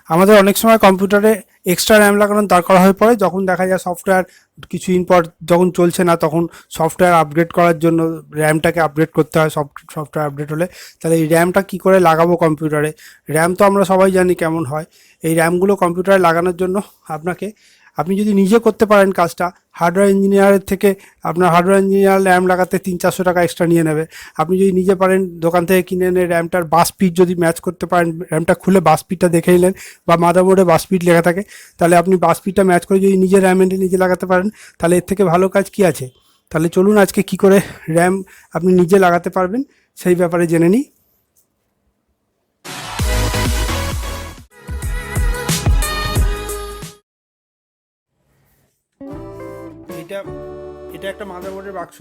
আমাদের অনেক সময় কম্পিউটারে এক্সট্রা র্যাম লাগানোর দরকার হয়ে পড়ে, যখন দেখা যায় সফটওয়্যার কিছুদিন পর যখন চলছে না, তখন সফটওয়্যার আপগ্রেড করার জন্য র্যামটাকে আপগ্রেড করতে হয়। সফটওয়্যার আপডেট হলে তাহলে এই র্যামটা কী করে লাগাবো কম্পিউটারে। র্যাম তো আমরা সবাই জানি কেমন হয়। এই র্যামগুলো কম্পিউটারে লাগানোর জন্য আপনি যদি নিজে করতে পারেন কাজটা, হার্ডওয়্যার ইঞ্জিনিয়ারের থেকে আপনার হার্ডওয়্যার ইঞ্জিনিয়ার র্যাম লাগাতে 300-400 টাকা এক্সট্রা নিয়ে নেবে। আপনি যদি নিজে পারেন দোকান থেকে কিনে এনে র্যামটার বাস স্পিড যদি ম্যাচ করতে পারেন, র্যামটা খুলে বাস স্পিডটা দেখে নিলেন বা মাদারবোর্ডে বাস স্পিড লেখা থাকে, তাহলে আপনি বাস স্পিডটা ম্যাচ করে যদি নিজে র্যাম এনে নিজে লাগাতে পারেন, তাহলে এর থেকে ভালো কাজ কি আছে। তাহলে চলুন আজকে কি করে র্যাম আপনি নিজে লাগাতে পারবেন সেই ব্যাপারে জেনে নিই। এটা এটা একটা মাদারবোর্ডের বাক্স।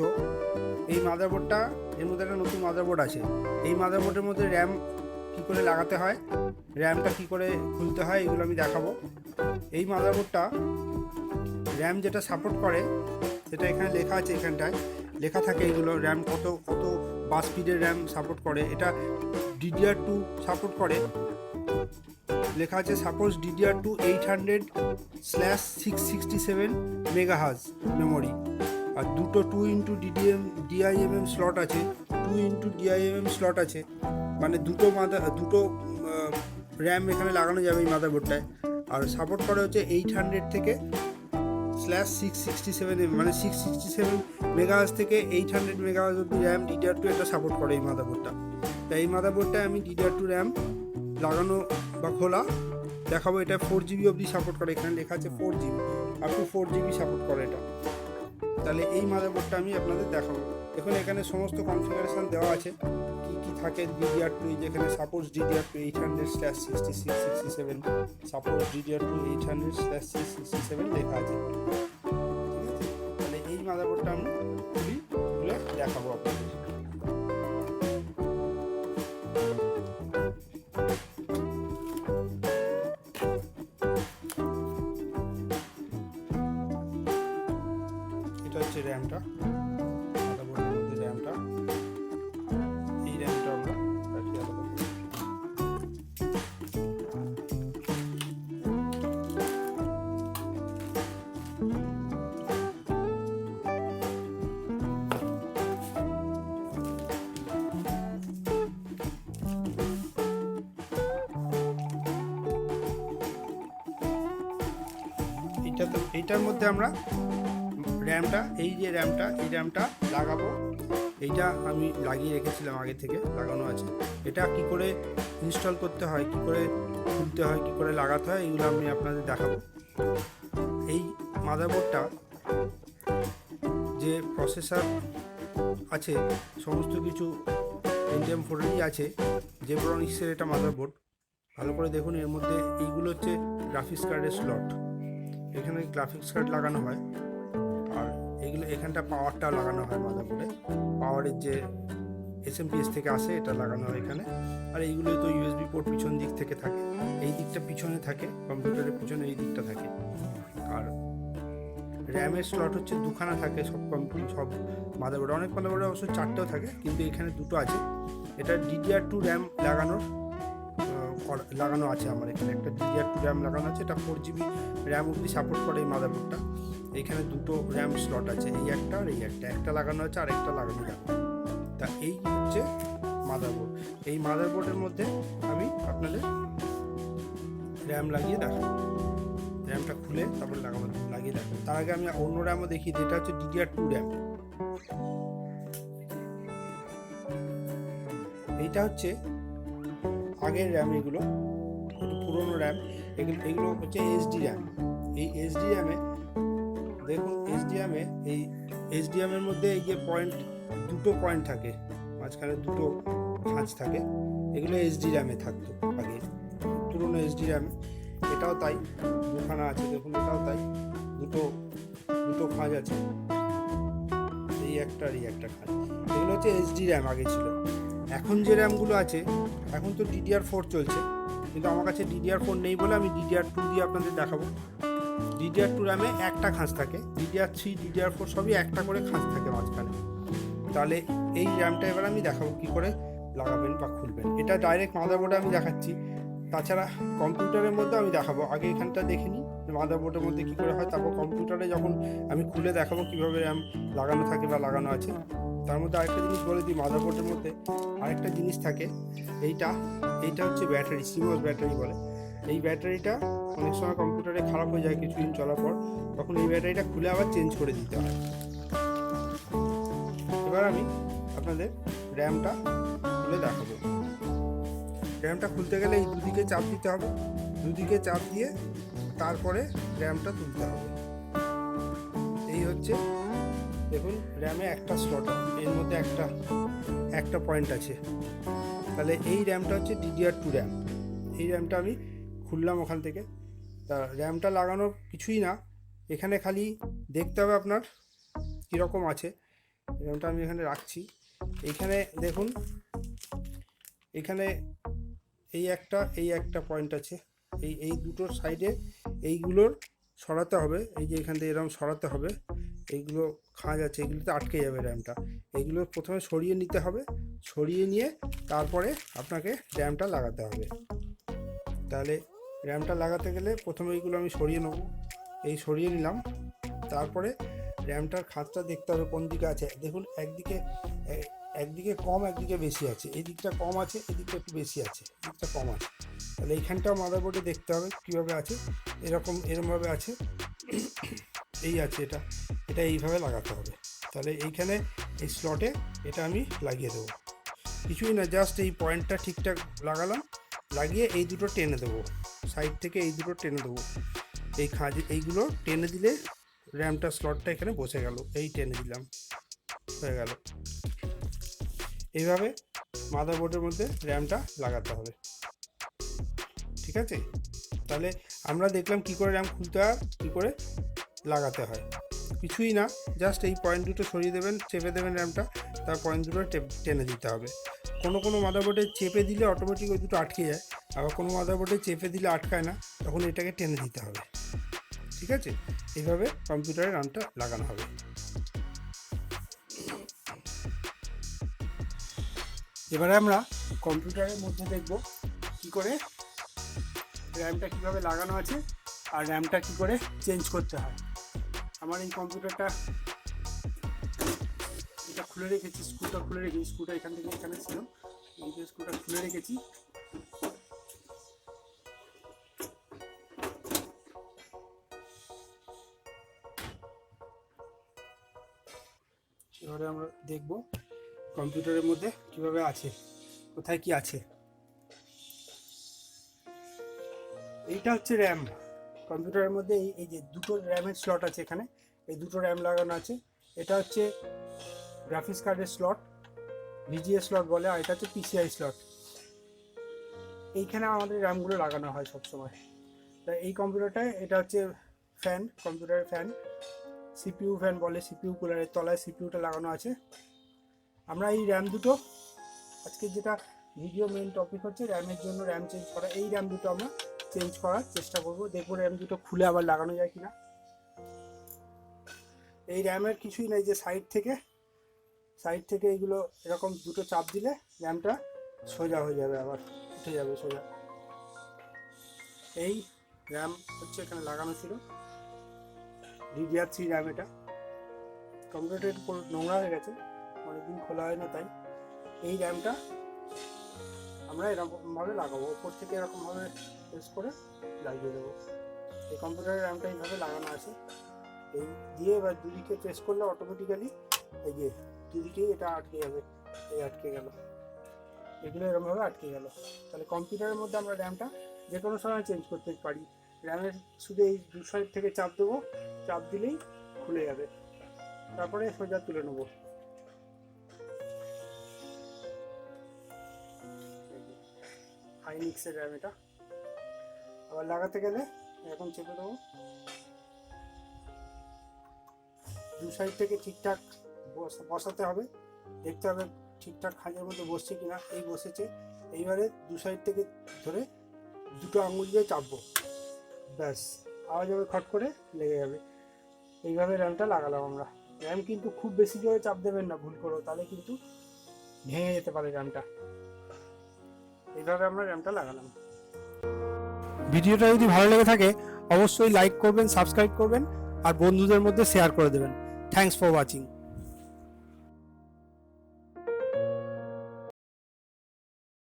এই মাদারবোর্ডটা, এর মধ্যে একটা নতুন মাদারবোর্ড আছে। এই মাদারবোর্ডের মধ্যে র্যাম কী করে লাগাতে হয়, র্যামটা কী করে খুলতে হয়, এগুলো আমি দেখাবো। এই মাদারবোর্ডটা র্যাম যেটা সাপোর্ট করে, যেটা এখানে লেখা আছে, এখানটায় লেখা থাকে এইগুলো র্যাম কত বাস স্পিডের র্যাম সাপোর্ট করে। এটা DDR2 সাপোর্ট করে, লেখা আছে সাপোজ DDR2 800/667 মেগাহার্জ মেমোরি। আর দুটো 2x DIMM স্লট আছে, 2x DIMM স্লট আছে, মানে দুটো র্যাম এখানে লাগানো যাবে এই মাদারবোর্ডটায়। আর সাপোর্ট করে হচ্ছে 800 থেকে /667, মানে 667 মেগাহার্জ থেকে 800 মেগাহার্জ অব্দি র্যাম DDR2 এটা সাপোর্ট করে এই মাদারবোর্ডটা। তাই এই মাদারবোর্ডটায় আমি DDR2 র্যাম লাগানো বা খোলা দেখাবো। এটা 4GB অবধি সাপোর্ট করে, এখানে লেখা আছে 4GB, up to 4GB support করে এটা। তাহলে এই মাদারবোর্ডটা আমি আপনাদের দেখাবো। দেখুন এখানে সমস্ত কনফিগারেশন দেওয়া আছে, কি কি থাকে DDR2, যেখানে সাপোজ DDR2 800/6667 সাপোজ DDR2 800/667 লেখা আছে। ঠিক আছে, তাহলে এই মাদারবোর্ডটা আমি খুলে দেখাবো আপনাদের। এটা হচ্ছে র্যামটা, মাদারবোর্ডের মধ্যে র্যামটা। এই র্যামটা আমরা কাটিয়ে আলাদা করব। এইটার মধ্যে আমরা র্যামটা, এই যে র্যামটা, এই র্যামটা লাগাবো। এইটা আমি লাগিয়ে রেখেছিলাম, আগে থেকে লাগানো আছে। এটা কি করে ইনস্টল করতে হয়, কি করে খুলতে হয়, কি করে লাগাতে হয়, এগুলো আমি আপনাদের দেখাবো। এই মাদারবোর্ডটা যে প্রসেসর আছে, সমস্ত কিছু Pentium 4 আছে, জেব্রনিক্সের এটা মাদারবোর্ড। ভালো করে দেখুন, এর মধ্যে এইগুলো হচ্ছে গ্রাফিক্স কার্ডের স্লট, এখানে গ্রাফিক্স কার্ড লাগানো হয়। আর এইগুলো এখানটা পাওয়ারটাও লাগানো হয় মাদারবোর্ডে, পাওয়ারের যে SMPS থেকে আসে এটা লাগানো হয় এখানে। আর এইগুলো তো USB পোর্ট পিছন দিক থেকে থাকে, এই দিকটা পিছনে থাকে, কম্পিউটারের পিছনে এই দিকটা থাকে। আর র্যামের স্লট হচ্ছে দুখানা থাকে সব মাদারবোর্ডে, অনেক মাদারবোর্ডে অবশ্য 4টেও থাকে, কিন্তু এখানে দুটো আছে। এটা DDR2 র্যাম লাগানো আছে আমার এখানে, একটা DDR2 র্যাম লাগানো আছে। এটা 4GB র্যাম অবধি সাপোর্ট করে এই মাদারবোর্ডটা। এখানে দুটো র্যাম স্লট আছে, এই একটা আর এই একটা লাগানো আছে, আর একটা লাগানো যাবে। তা এই হচ্ছে মাদারবোর্ড। এই মাদারবোর্ডের মধ্যে আমি আপনাদের র্যাম লাগিয়ে দেখাবো, র্যামটা খুলে তারপর লাগিয়ে দেখাবো। তার আগে আমি অন্য র্যামও দেখিয়ে দিই। এটা হচ্ছে DDR2 র্যাম। এইটা হচ্ছে আগের র্যাম, এগুলো একটু পুরোনো র্যাম। এগুলো হচ্ছে SD র্যাম। এই SD র্যামে দেখুন, এই SDRAM-এর মধ্যে এই যে দুটো পয়েন্ট থাকে, মাঝখানে দুটো খাঁজ থাকে, এগুলো SD র্যামে থাকতো আগে, পুরোনো SD র্যাম। এটাও তাই, দুখানা আছে দেখুন, এটাও তাই, দুটো খাঁজ আছে, এই একটা আর এই একটা খাঁজ। এগুলো হচ্ছে SD র্যাম আগে ছিল। এখন যে র্যামগুলো আছে, এখন তো DDR4 চলছে, কিন্তু আমার কাছে DDR4 নেই বলে আমি DDR2 দিয়ে আপনাদের দেখাবো। DDR2 র্যামে একটা খাঁজ থাকে, DDR3 DDR4 সবই একটা করে খাঁজ থাকে মাঝখানে। তাহলে এই র্যামটা এবার আমি দেখাবো কী করে লাগাবেন বা খুলবেন। এটা ডাইরেক্ট মাদারবোর্ডে আমি দেখাচ্ছি, তাছাড়া কম্পিউটারের মধ্যে আমি দেখাবো, আগে এখানটা দেখে নিই মাদারবোর্ডের মধ্যে কী করে হয়, তারপর কম্পিউটারে যখন আমি খুলে দেখাবো কীভাবে র্যাম লাগানো থাকে বা লাগানো আছে। তার মধ্যে আরেকটা জিনিস বলে দিই, মাদারবোর্ডের মধ্যে আরেকটা জিনিস থাকে, এইটা হচ্ছে ব্যাটারি, সিমস ব্যাটারি বলে। এই ব্যাটারিটা অনেক সময় কম্পিউটারে খারাপ হয়ে যায় কিছুদিন চলার পর, তখন এই ব্যাটারিটা খুলে আবার চেঞ্জ করে দিতে হয়। এবার আমি আপনাদের র্যামটা খুলে দেখাবো। র্যামটা খুলতে গেলে এই দুদিকে চাপ দিতে হবে, দুদিকে চাপ দিয়ে তারপরে র্যামটা তুলতে হবে। এই হচ্ছে দেখুন র্যামে একটা স্লট, এর মধ্যে একটা পয়েন্ট আছে। তাহলে এই র্যামটা হচ্ছে DDR2 র্যাম। এই র্যামটা আমি খুললাম ওখান থেকে। তা র্যামটা লাগানোর কিছুই না, এখানে খালি দেখতে হবে আপনার কীরকম আছে। র্যামটা আমি এখানে রাখছি। এইখানে দেখুন, এখানে এই একটা পয়েন্ট আছে, এই দুটোর সাইডে এইগুলোর সরাতে হবে। এই যে এখান থেকে এরকম সরাতে হবে, এইগুলো খাঁজ আছে, এগুলোতে আটকে যাবে র্যামটা। এইগুলো প্রথমে সরিয়ে নিতে হবে, সরিয়ে নিয়ে তারপরে আপনাকে র্যামটা লাগাতে হবে। তাহলে র্যামটা লাগাতে গেলে প্রথমে এইগুলো আমি সরিয়ে নেব, এই সরিয়ে নিলাম। তারপরে র্যামটার খাঁজটা দেখতে হবে কোন দিকে আছে। দেখুন একদিকে কম একদিকে বেশি আছে, এই দিকটা কম আছে, এদিকটা একটু বেশি আছে, এদিকটা কম আছে। তাহলে এইখানটাও মাদারবোর্ডে দেখতে হবে কীভাবে আছে। এরমভাবে আছে, এই আছে, এটা এইভাবে লাগাতে হবে। তাহলে এইখানে এই স্লটে এটা আমি লাগিয়ে দেবো, কিছুই না, জাস্ট এই পয়েন্টটা ঠিকঠাক লাগালাম, লাগিয়ে এই দুটো টেনে দেবো, সাইড থেকে এই দুটো টেনে দেবো। এই এইগুলো টেনে দিলে র্যামটা স্লটটা এখানে বসে গেল, এই টেনে দিলাম, হয়ে গেল। এইভাবে মাদারবোর্ডের মধ্যে র্যামটা লাগাতে হবে, ঠিক আছে? তাহলে আমরা দেখলাম কী করে র্যাম খুলতে হয়, কী করে লাগাতে হয়। কিছুই না, জাস্ট এই পয়েন্ট দুটো সরিয়ে দেবেন, চেপে দেবেন র্যামটা, তার পয়েন্ট দুটো টেনে দিতে হবে। কোনো মাদারবোর্ডে চেপে দিলে অটোমেটিক ওই দুটো আটকে যায়, আবার কোনো মাদারবোর্ডে চেপে দিলে আটকায় না, তখন এটাকে টেনে দিতে হবে, ঠিক আছে? এইভাবে কম্পিউটারে র্যামটা লাগানো হবে। এবারে আমরা কম্পিউটারের মধ্যে দেখব কী করে র্যামটা কীভাবে লাগানো আছে আর র্যামটা কী করে চেঞ্জ করতে হয়। আমার এই কম্পিউটারটা এটা খুলে রেখেছি, স্ক্রুটা খুলে রেখেছি, স্ক্রুটা এখান থেকে এখানে ছিল, এই যে স্ক্রুটা খুলে রেখেছি। এবারে আমরা দেখব কম্পিউটারের মধ্যে কীভাবে আছে, কোথায় কি আছে। এইটা হচ্ছে র্যাম। কম্পিউটারের মধ্যে এই যে দুটো র্যামের স্লট আছে, এখানে এই দুটো র্যাম লাগানো আছে। এটা হচ্ছে গ্রাফিক্স কার্ডের স্লট, VGA স্লট বলে, আর এটা হচ্ছে PCI স্লট। এইখানে আমাদের র্যামগুলো লাগানো হয় সবসময়। তাই এই কম্পিউটারটায় এটা হচ্ছে ফ্যান, কম্পিউটারের ফ্যান, CPU ফ্যান বলে, CPU কুলারের তলায় CPUটা লাগানো আছে। আমরা এই র্যাম দুটো, আজকে যেটা ভিডিও মেইন টপিক হচ্ছে র্যামের জন্য র্যাম চেঞ্জ করা, এই র্যাম দুটো আমরা চেঞ্জ করার চেষ্টা করব, দেখবো র্যাম দুটো খুলে আবার লাগানো যায় কিনা। এই র্যামের কিছুই নাই, যে সাইড থেকে এইগুলো এরকম দুটো চাপ দিলে র্যামটা সোজা হয়ে যাবে, আবার উঠে যাবে সোজা। এই র্যাম হচ্ছে এখানে লাগানো ছিল, DDR3 র্যাম। এটা কম্পিউটারের উপর নোংরা হয়ে গেছে, অনেকদিন খোলা হয় না, তাই এই র্যামটা আমরা এরকমভাবে লাগাবো, ওপর থেকে এরকমভাবে প্রেস করে লাগিয়ে দেবো। এই কম্পিউটারের র্যামটা এইভাবে লাগানো আছে, এই দিয়ে এবার দুদিকে প্রেস করলে অটোমেটিক্যালি এই যে দুদিকেই এটা আটকে যাবে, এই আটকে গেল, এগুলো এরকমভাবে আটকে গেল। তাহলে কম্পিউটারের মধ্যে আমরা র্যামটা যে কোনো সময় চেঞ্জ করতে পারি। র্যামের শুধু এই দু সাইড থেকে চাপ দেবো, চাপ দিলেই খুলে যাবে, তারপরে সোজা তুলে নেবো। হাইনিক্সের র্যাম এটা। আবার লাগাতে গেলে এরকম চেপে দেবো, দু সাইড থেকে ঠিকঠাক বসাতে হবে, দেখতে হবে ঠিকঠাক খাঁজের মধ্যে বসছে কিনা। এই বসেছে, এইবারে দু সাইড থেকে ধরে দুটো আঙুল দিয়ে চাপবো, ব্যাস আওয়াজ হবে, খট করে লেগে যাবে। এইভাবে র্যামটা লাগালাম আমরা। র্যাম কিন্তু খুব বেশি জোরে চাপ দেবেন না ভুল করো, তাহলে কিন্তু ভেঙে যেতে পারে র্যামটা। এইভাবে আমরা র্যামটা লাগালাম। ভিডিওটা যদি ভালো লেগে থাকে অবশ্যই লাইক করবেন, সাবস্ক্রাইব করবেন আর বন্ধুদের মধ্যে শেয়ার করে দেবেন। Thanks for watching.